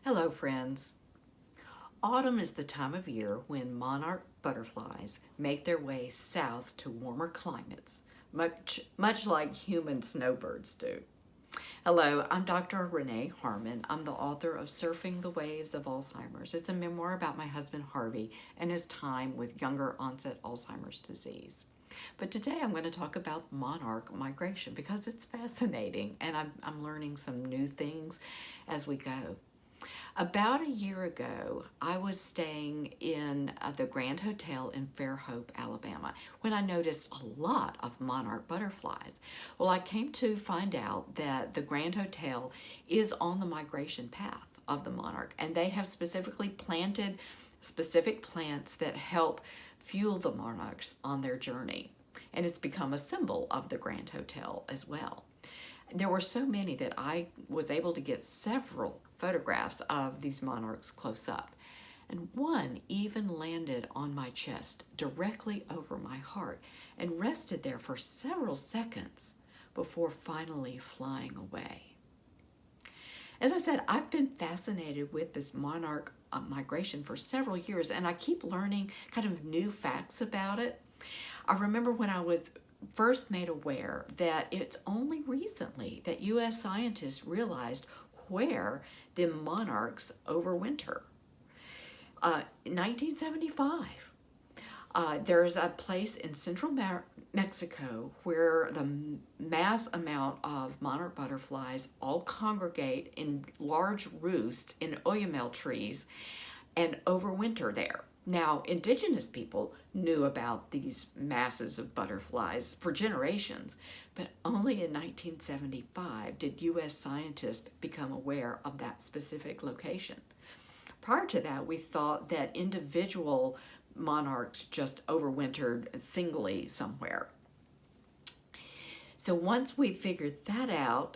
Hello, friends. Autumn is the time of year when monarch butterflies make their way south to warmer climates, much like human snowbirds do. Hello, I'm Dr. Renee Harmon. I'm the author of Surfing the Waves of Alzheimer's. It's a memoir about my husband Harvey and his time with younger onset Alzheimer's disease. But today I'm going to talk about monarch migration because it's fascinating and I'm learning some new things as we go. About a year ago, I was staying in the Grand Hotel in Fairhope, Alabama, when I noticed a lot of monarch butterflies. Well, I came to find out that the Grand Hotel is on the migration path of the monarch, and they have specifically planted specific plants that help fuel the monarchs on their journey. And it's become a symbol of the Grand Hotel as well. There were so many that I was able to get several photographs of these monarchs close up. And one even landed on my chest directly over my heart and rested there for several seconds before finally flying away. As I said, I've been fascinated with this monarch migration for several years, and I keep learning kind of new facts about it. I remember when I was first made aware that it's only recently that U.S. scientists realized where the monarchs overwinter. 1975, there's a place in central Mexico where the mass amount of monarch butterflies all congregate in large roosts in oyamel trees and overwinter there. Now, indigenous people knew about these masses of butterflies for generations, but only in 1975 did U.S. scientists become aware of that specific location. Prior to that, we thought that individual monarchs just overwintered singly somewhere. So once we figured that out,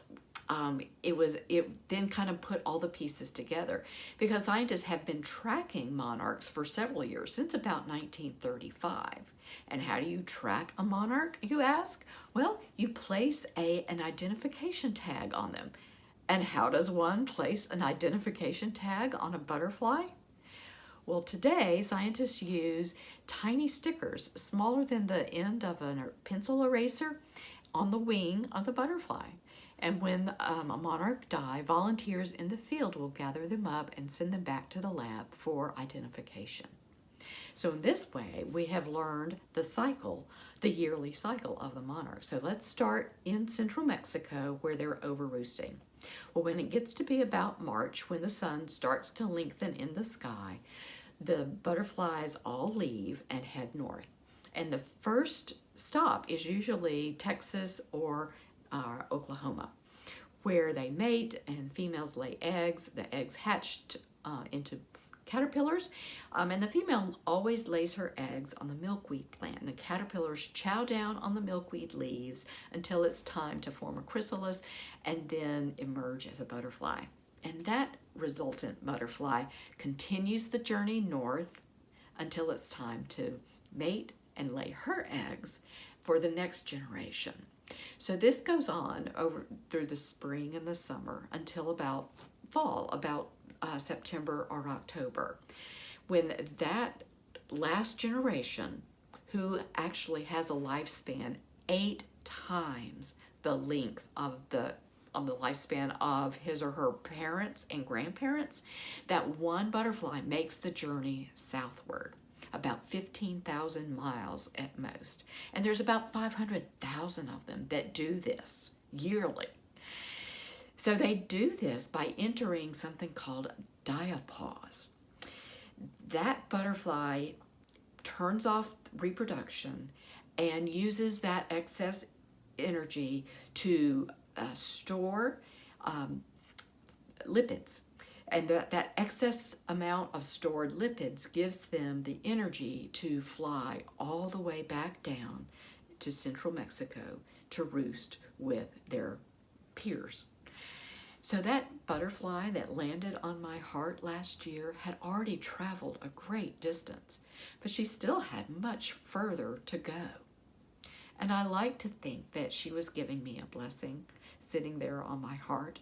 it then kind of put all the pieces together, because scientists have been tracking monarchs for several years, since about 1935. And how do you track a monarch, you ask? Well, you place an identification tag on them. And how does one place an identification tag on a butterfly? Well, today, scientists use tiny stickers, smaller than the end of a pencil eraser, on the wing of the butterfly. And when a monarch dies, volunteers in the field will gather them up and send them back to the lab for identification. So in this way, we have learned the yearly cycle of the monarch. So let's start in central Mexico, where they're over roosting. Well, when it gets to be about March, when the sun starts to lengthen in the sky, the butterflies all leave and head north. And the first stop is usually Texas or Oklahoma, where they mate and females lay eggs. The eggs hatch into caterpillars, and the female always lays her eggs on the milkweed plant. And the caterpillars chow down on the milkweed leaves until it's time to form a chrysalis and then emerge as a butterfly. And that resultant butterfly continues the journey north until it's time to mate and lay her eggs for the next generation. So this goes on over through the spring and the summer until about fall, about September or October, when that last generation, who actually has a lifespan 8 times the length of the lifespan of his or her parents and grandparents, that one butterfly makes the journey southward, about 15,000 miles at most. And there's about 500,000 of them that do this yearly. So they do this by entering something called diapause. That butterfly turns off reproduction and uses that excess energy to store lipids. And that excess amount of stored lipids gives them the energy to fly all the way back down to central Mexico to roost with their peers. So that butterfly that landed on my heart last year had already traveled a great distance, but she still had much further to go. And I like to think that she was giving me a blessing sitting there on my heart.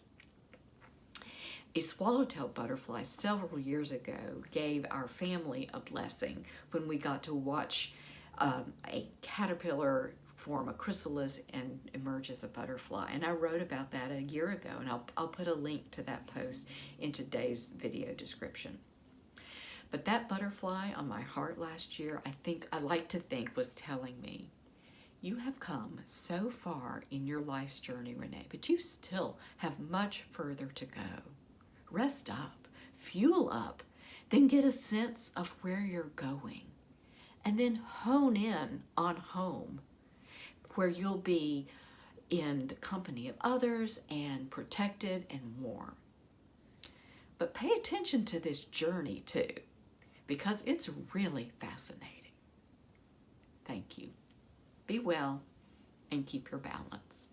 A swallowtail butterfly several years ago gave our family a blessing when we got to watch a caterpillar form a chrysalis and emerge as a butterfly. And I wrote about that a year ago, and I'll put a link to that post in today's video description. But that butterfly on my heart last year, I like to think, was telling me, you have come so far in your life's journey, Renee, but you still have much further to go. Rest up, fuel up, then get a sense of where you're going, and then hone in on home, where you'll be in the company of others and protected and warm. But pay attention to this journey too, because it's really fascinating. Thank you. Be well and keep your balance.